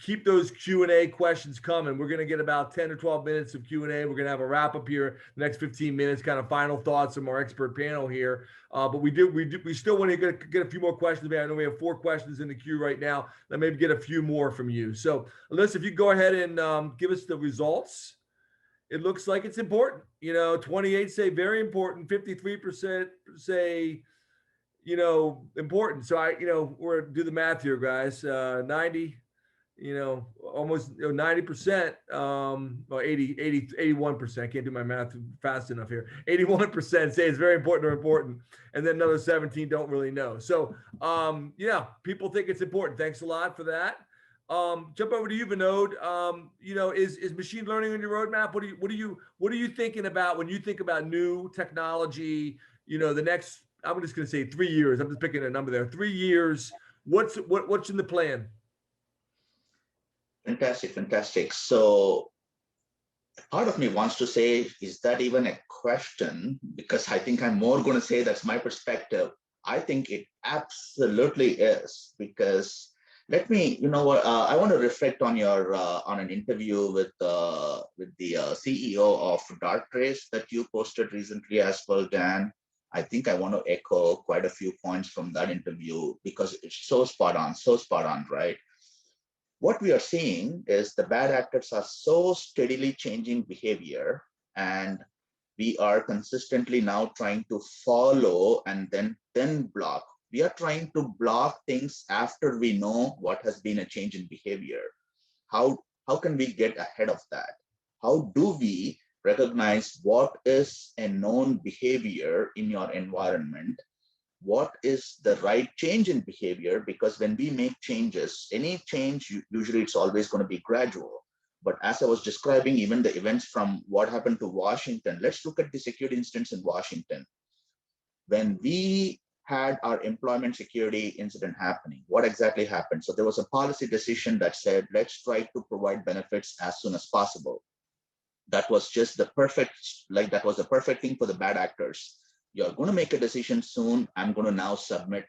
keep those Q&A questions coming. We're going to get about 10 or 12 minutes of Q&A. We're going to have a wrap up here the next 15 minutes, kind of final thoughts from our expert panel here. But we still want to get a few more questions. I know we have 4 questions in the queue right now. Let maybe get a few more from you. So Alyssa, if you go ahead and give us the results. It looks like it's important. 28 say very important, 53% say important. So we're do the math here, guys. 90, almost 90%, 81%. I can't do my math fast enough here. 81% say it's very important or important. And then another 17 don't really know. So, people think it's important. Thanks a lot for that. Jump over to you, Vinod. Is machine learning on your roadmap? What are you thinking about when you think about new technology? The next, I'm just going to say 3 years. I'm just picking a number there. 3 years. What's in the plan? Fantastic. So part of me wants to say, is that even a question? Because I think I'm more going to say that's my perspective. I think it absolutely is, because let me, you know what, I want to reflect on your on an interview with the CEO of Darktrace that you posted recently as well, Dan. I think I want to echo quite a few points from that interview because it's so spot on, right? What we are seeing is the bad actors are so steadily changing behavior, and we are consistently now trying to follow and then block. We are trying to block things after we know what has been a change in behavior. How can we get ahead of that? How do we recognize what is a known behavior in your environment? What is the right change in behavior? Because when we make changes, any change, usually it's always going to be gradual. But as I was describing, even the events from what happened to Washington, let's look at the security incidents in Washington. When we had our employment security incident happening, what exactly happened? So there was a policy decision that said, let's try to provide benefits as soon as possible. That was just the perfect, that was the perfect thing for the bad actors. You're going to make a decision soon. I'm going to now submit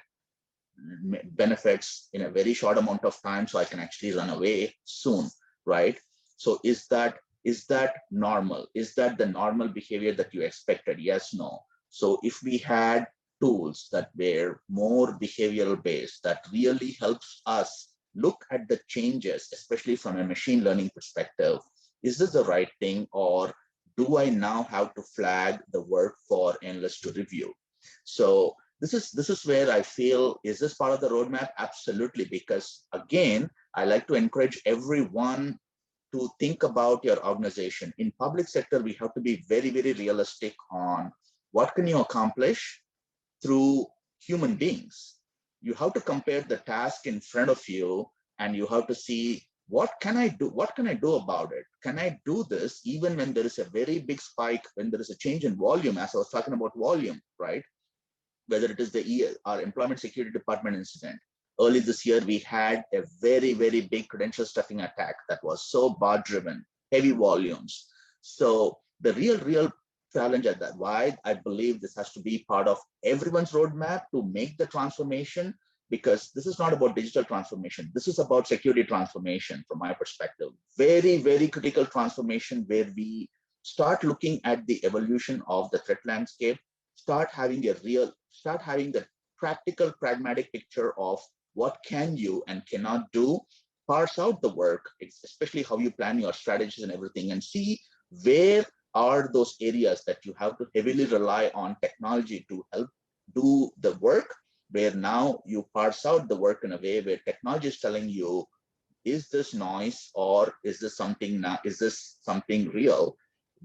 benefits in a very short amount of time so I can actually run away soon, right? So is that normal? Is that the normal behavior that you expected? Yes, no. So if we had tools that were more behavioral based, that really helps us look at the changes, especially from a machine learning perspective, is this the right thing, or do I now have to flag the work for analysts to review? So this is where I feel, is this part of the roadmap? Absolutely, because again, I like to encourage everyone to think about your organization. In public sector, we have to be very, very realistic on what can you accomplish through human beings. You have to compare the task in front of you, and you have to see, what can I do? What can I do about it? Can I do this even when there is a very big spike, when there is a change in volume, as I was talking about volume, right? Whether it is our employment security department incident. Early this year, we had a very, very big credential stuffing attack that was so bot driven, heavy volumes. So the real challenge at that, why I believe this has to be part of everyone's roadmap to make the transformation, because this is not about digital transformation. This is about security transformation from my perspective. Very, very critical transformation where we start looking at the evolution of the threat landscape, start having the practical, pragmatic picture of what can you and cannot do, parse out the work, especially how you plan your strategies and everything, and see where are those areas that you have to heavily rely on technology to help do the work, where now you parse out the work in a way where technology is telling you, is this noise, or is this something real?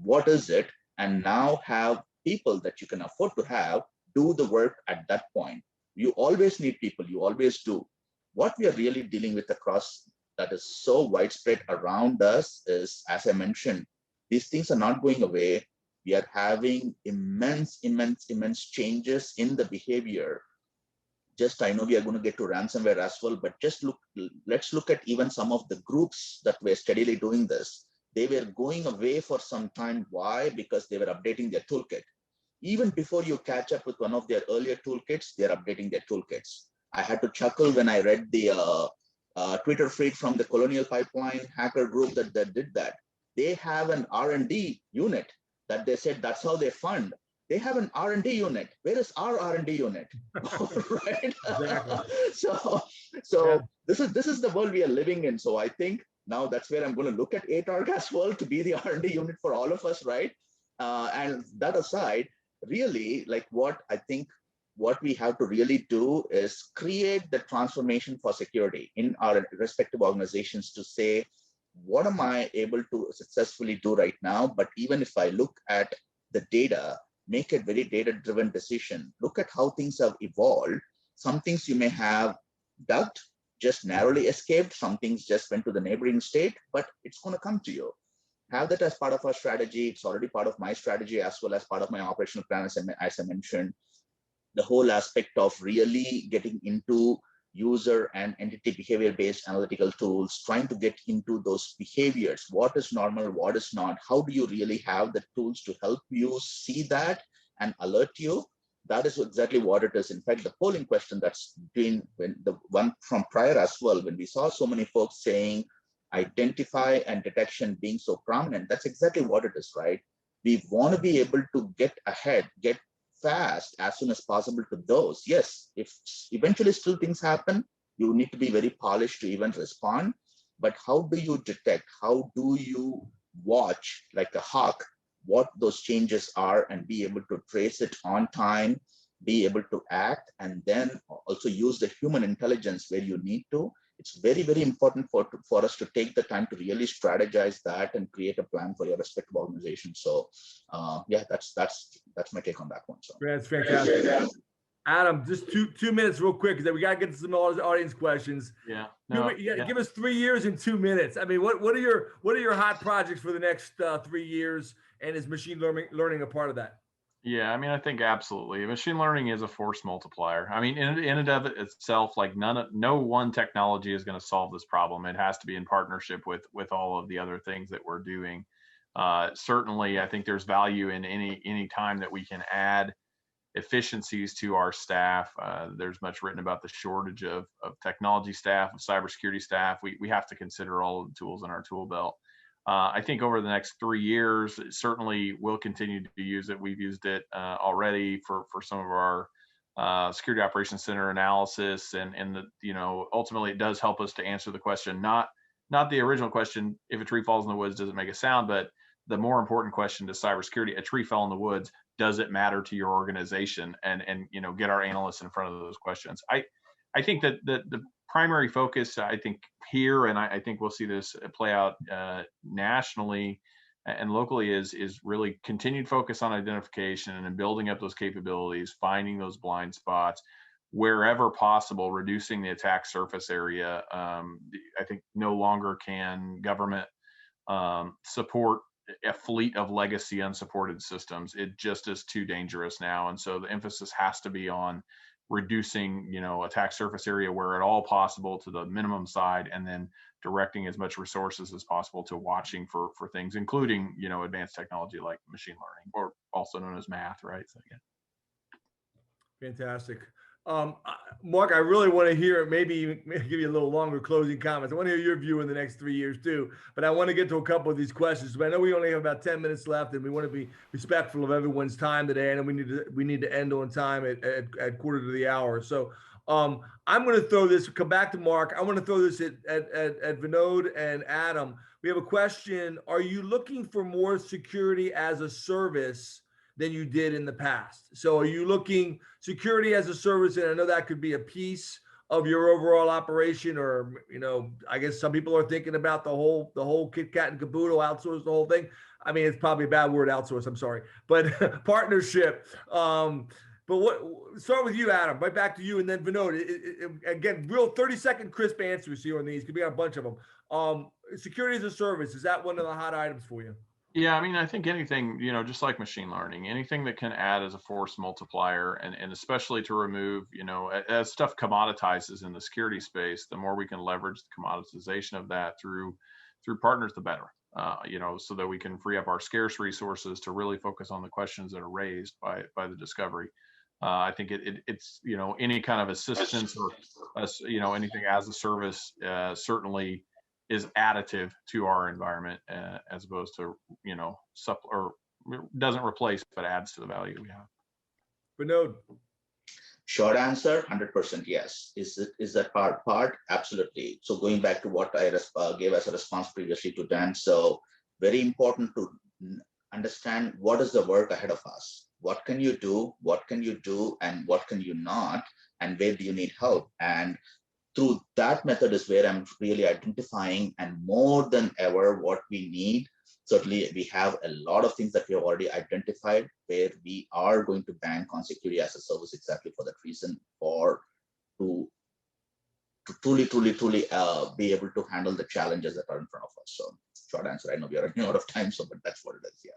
What is it? And now have people that you can afford to have do the work at that point. You always need people, you always do. What we are really dealing with across that is so widespread around us is, as I mentioned, these things are not going away. We are having immense changes in the behavior. Just, I know we are going to get to ransomware as well, but let's look at even some of the groups that were steadily doing this. They were going away for some time. Why? Because they were updating their toolkit. Even before you catch up with one of their earlier toolkits, they're updating their toolkits. I had to chuckle when I read the Twitter feed from the Colonial Pipeline hacker group that did that. They have an R&D unit that they said that's how they fund. They have an R&D unit. Where is our R&D unit? Right? Exactly. So Yeah. this is the world we are living in. So I think now that's where I'm going to look at ATARC as well, to be the R&D unit for all of us, right? And that aside, really, like what we have to really do is create the transformation for security in our respective organizations to say, what am I able to successfully do right now? But even if I look at the data, make a very data-driven decision. Look at how things have evolved. Some things you may have ducked, just narrowly escaped. Some things just went to the neighboring state, but it's going to come to you. Have that as part of our strategy. It's already part of my strategy as well as part of my operational plan, as I mentioned. The whole aspect of really getting into user and entity behavior-based analytical tools, trying to get into those behaviors. What is normal, what is not? How do you really have the tools to help you see that and alert you? That is exactly what it is. In fact, the polling question that's been, when the one from prior as well, when we saw so many folks saying identify and detection being so prominent, that's exactly what it is, right? We want to be able to get ahead, get fast as soon as possible to those. Yes, if eventually still things happen, you need to be very polished to even respond. But how do you detect? How do you watch like a hawk what those changes are and be able to trace it on time, be able to act, and then also use the human intelligence where you need to? It's very, very important for us to take the time to really strategize that and create a plan for your respective organization. So yeah, that's my take on that one. So that's fantastic. Adam, just two minutes real quick, because we got to get to some audience questions. Yeah. Give us 3 years and 2 minutes. I mean, what are your hot projects for the next 3 years? And is machine learning a part of that? Yeah, I mean, I think absolutely. Machine learning is a force multiplier. I mean, in and of itself, like no one technology is going to solve this problem. It has to be in partnership with all of the other things that we're doing. Certainly, I think there's value in any time that we can add efficiencies to our staff. There's much written about the shortage of technology staff, of cybersecurity staff. We have to consider all of the tools in our tool belt. I think over the next 3 years, certainly we'll continue to use it. We've used it already for some of our security operations center analysis, and ultimately it does help us to answer the question, not the original question, if a tree falls in the woods, does it make a sound? But the more important question to cybersecurity, a tree fell in the woods, does it matter to your organization? And get our analysts in front of those questions. I think that the primary focus, I think here, and I think we'll see this play out nationally and locally, is really continued focus on identification and building up those capabilities, finding those blind spots wherever possible, reducing the attack surface area. I think no longer can government support a fleet of legacy unsupported systems. It just is too dangerous now. And so the emphasis has to be on reducing, attack surface area where at all possible to the minimum side, and then directing as much resources as possible to watching for things, including, advanced technology like machine learning, or also known as math, right? So yeah. Fantastic. Mark, I really want to hear, maybe give you a little longer closing comments. I want to hear your view in the next 3 years too, but I want to get to a couple of these questions. But I know we only have about 10 minutes left, and we want to be respectful of everyone's time today. And we need to end on time at quarter to the hour. So I'm going to come back to Mark. I want to throw this at Vinod and Adam. We have a question. Are you looking for more security as a service than you did in the past? So are you looking security as a service? And I know that could be a piece of your overall operation, or, I guess some people are thinking about the whole kit, kat, and caboodle, outsource the whole thing. I mean, it's probably a bad word, outsource, I'm sorry, but partnership. But start with you, Adam, right back to you. And then Vinod, again, real 30-second crisp answers here on these. Could be a bunch of them. Security as a service, is that one of the hot items for you? Yeah, I mean, I think anything, just like machine learning, anything that can add as a force multiplier, and especially to remove, as stuff commoditizes in the security space, the more we can leverage the commoditization of that through partners, the better, so that we can free up our scarce resources to really focus on the questions that are raised by the discovery. I think it's, any kind of assistance or, anything as a service certainly is additive to our environment, as opposed to, or doesn't replace, but adds to the value we have. Vinod. Short answer, 100% yes. Is that part? Absolutely. So going back to what I gave as a response previously to Dan, so very important to understand what is the work ahead of us. What can you do? What can you do? And what can you not? And where do you need help? And through that method is where I'm really identifying, and more than ever, what we need. Certainly, we have a lot of things that we have already identified where we are going to bank on security as a service exactly for that reason, or to truly be able to handle the challenges that are in front of us. So short answer, I know we are running out of time, but that's what it is. Yeah.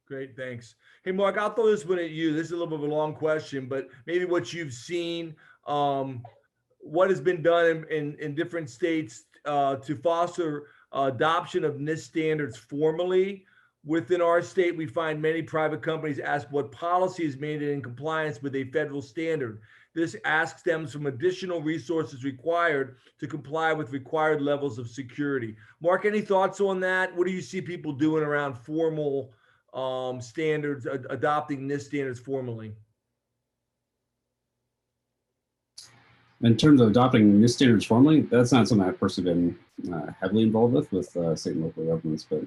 Great, thanks. Hey, Mark, I'll throw this one at you. This is a little bit of a long question, but maybe what you've seen what has been done in different states to foster adoption of NIST standards formally. Within our state, we find many private companies ask what policy is made in compliance with a federal standard. This asks them some additional resources required to comply with required levels of security. Mark, any thoughts on that? What do you see people doing around formal standards, adopting NIST standards formally? In terms of adopting NIST standards formally, that's not something I've personally been heavily involved with state and local governments, but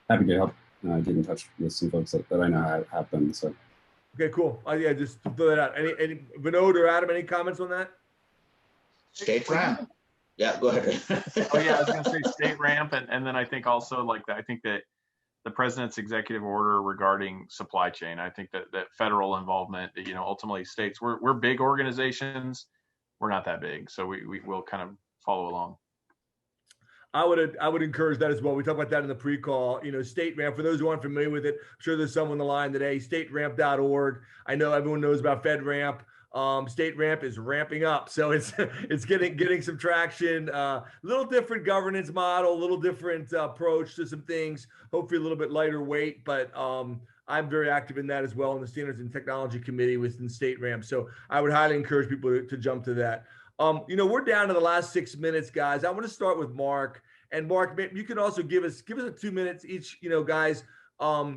happy to help get in touch with some folks that I know have been. So. Okay, cool. Yeah, just throw that out. Any Vinod or Adam, any comments on that? StateRAMP. Yeah, go ahead. Oh yeah, I was going to say StateRAMP, and then I think also I think that the president's executive order regarding supply chain. I think that federal involvement, ultimately states. We're big organizations. We're not that big, so we will kind of follow along. I would encourage that as well. We talked about that in the pre-call. StateRAMP, for those who aren't familiar with it, I'm sure there's someone on the line today, stateramp.org. I know everyone knows about FedRAMP. StateRAMP is ramping up, so it's getting some traction. Little different governance model, a little different approach to some things. Hopefully a little bit lighter weight, but I'm very active in that as well in the Standards and Technology Committee within StateRAMP. So I would highly encourage people to jump to that. We're down to the last 6 minutes, guys. I want to start with Mark. And Mark, you can also give us a 2 minutes each, guys. I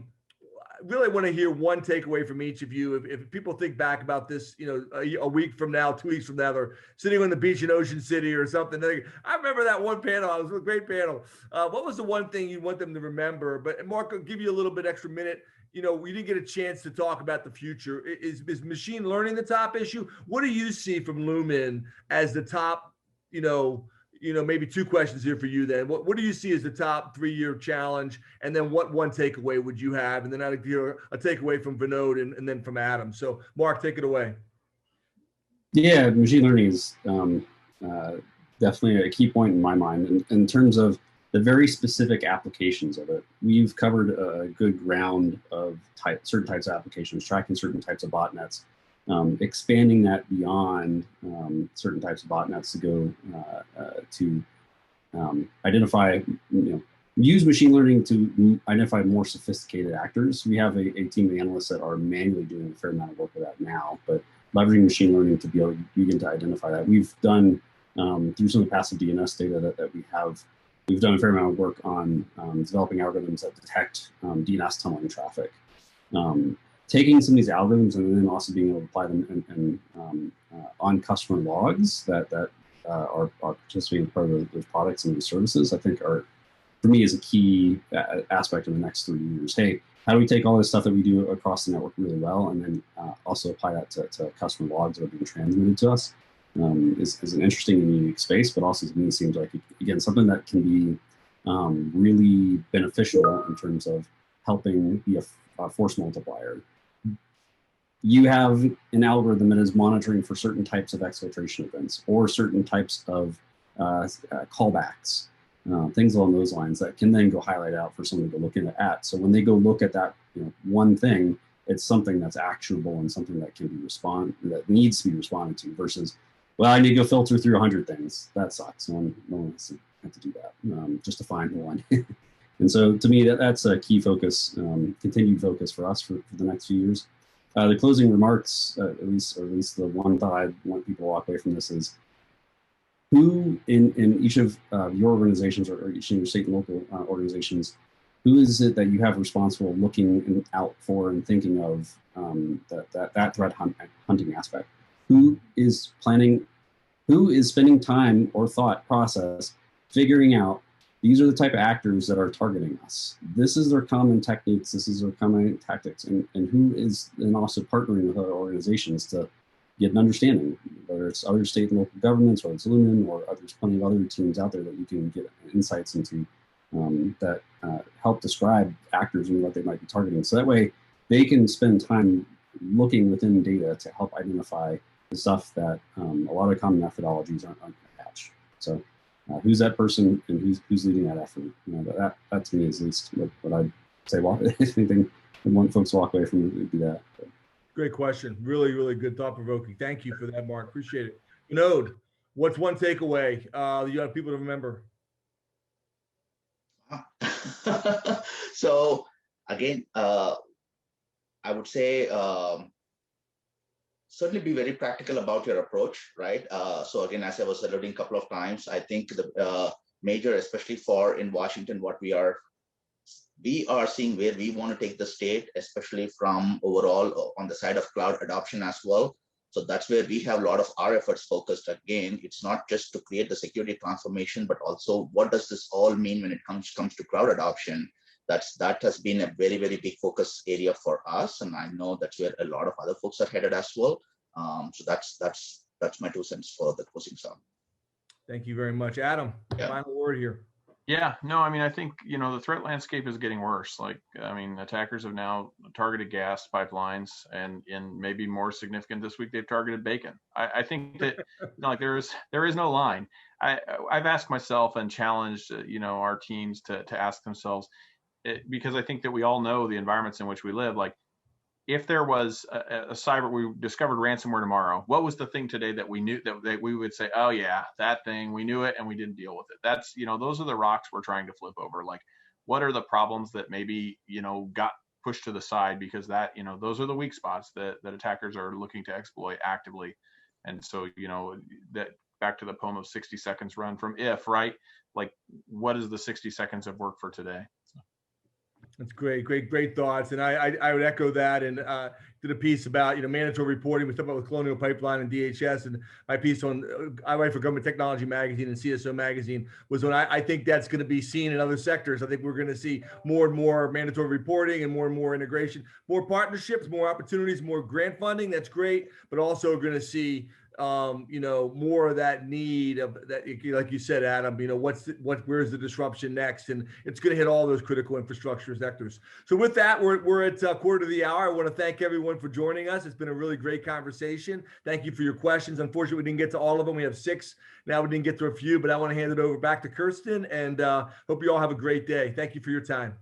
really want to hear one takeaway from each of you. If people think back about this, a week from now, 2 weeks from now, they're sitting on the beach in Ocean City or something. I remember that one panel. It was a great panel. What was the one thing you want them to remember? But Mark, I'll give you a little bit extra minute. We didn't get a chance to talk about the future. Is machine learning the top issue? What do you see from Lumen as the top, maybe two questions here for you then. What do you see as the top 3-year challenge? And then what one takeaway would you have? And then I'd hear a takeaway from Vinod and then from Adam. So Mark, take it away. Yeah, machine learning is definitely a key point in my mind in terms of the very specific applications of it. We've covered a good ground of certain types of applications, tracking certain types of botnets, expanding that beyond certain types of botnets to go to identify, use machine learning to identify more sophisticated actors. We have a team of analysts that are manually doing a fair amount of work with that now, but leveraging machine learning to be able to begin to identify that. We've done, through some of the passive DNS data that we have, we've done a fair amount of work on developing algorithms that detect DNS tunneling traffic. Taking some of these algorithms and then also being able to apply them on customer logs that are participating in part of those products and those services, I think are, for me, is a key aspect of the next 3 years. Hey, how do we take all this stuff that we do across the network really well and then also apply that to customer logs that are being transmitted to us? Is an interesting and unique space, but also to me seems like, again, something that can be really beneficial in terms of helping be a force multiplier. You have an algorithm that is monitoring for certain types of exfiltration events or certain types of callbacks, things along those lines that can then go highlight out for someone to look at. So when they go look at that one thing, it's something that's actionable and something that can be that needs to be responded to versus, well, I need to go filter through 100 things. That sucks. No one wants to have to do that just to find one. And so to me, that's a key focus, continued focus for us for the next few years. The closing remarks, at least the one thought I want people to walk away from this is, who in each of your organizations or each of your state and local organizations, who is it that you have responsible looking out for and thinking of that threat hunting aspect? Who is spending time or thought process figuring out these are the type of actors that are targeting us. This is their common techniques. This is their common tactics. And who is then also partnering with other organizations to get an understanding, whether it's other state and local governments or it's Lumen or there's plenty of other teams out there that you can get insights into that help describe actors and what they might be targeting. So that way they can spend time looking within data to help identify the stuff that a lot of common methodologies aren't going to catch. So who's that person and who's leading that effort? That to me is at least what I'd say. If anything, I want folks to walk away from it would be that. Great question. Really, really good, thought provoking. Thank you for that, Mark. Appreciate it. Vinod, What's one takeaway you have people to remember? So again, I would say certainly be very practical about your approach, right? So again, as I was alluding a couple of times, I think the major, especially for in Washington, what we are seeing where we want to take the state, especially from overall on the side of cloud adoption as well. So that's where we have a lot of our efforts focused. Again, it's not just to create the security transformation, but also what does this all mean when it comes to cloud adoption? That has been a very, very big focus area for us, and I know that's where a lot of other folks are headed as well. So that's my 2 cents for the closing sum. Thank you very much, Adam. Yeah. Final word here. Yeah, no, I mean, I think, the threat landscape is getting worse. Like, I mean, attackers have now targeted gas pipelines, and maybe more significant this week, they've targeted bacon. I think that, like, there is no line. I've asked myself and challenged, our teams to ask themselves, because I think that we all know the environments in which we live. Like, if there was a cyber, we discovered ransomware tomorrow, what was the thing today that we knew that we would say, oh yeah, that thing, we knew it and we didn't deal with it? That's, those are the rocks we're trying to flip over. Like, what are the problems that maybe, got pushed to the side because that, those are the weak spots that attackers are looking to exploit actively. And so, that back to the poem of 60 seconds run from if, right? Like, what is the 60 seconds of work for today? That's great thoughts, and I would echo that. And did a piece about mandatory reporting. We talked about with Colonial Pipeline and DHS, and my piece on I write for Government Technology Magazine and CSO Magazine was when I think that's going to be seen in other sectors. I think we're going to see more and more mandatory reporting and more integration, more partnerships, more opportunities, more grant funding. That's great, but also going to see more of that need of that, like you said, Adam, where's the disruption next? And it's going to hit all those critical infrastructure sectors. So with that, we're at quarter to the hour. I want to thank everyone for joining us. It's been a really great conversation. Thank you for your questions. Unfortunately, we didn't get to all of them. We have 6. Now we didn't get to a few, but I want to hand it over back to Kirsten, and hope you all have a great day. Thank you for your time.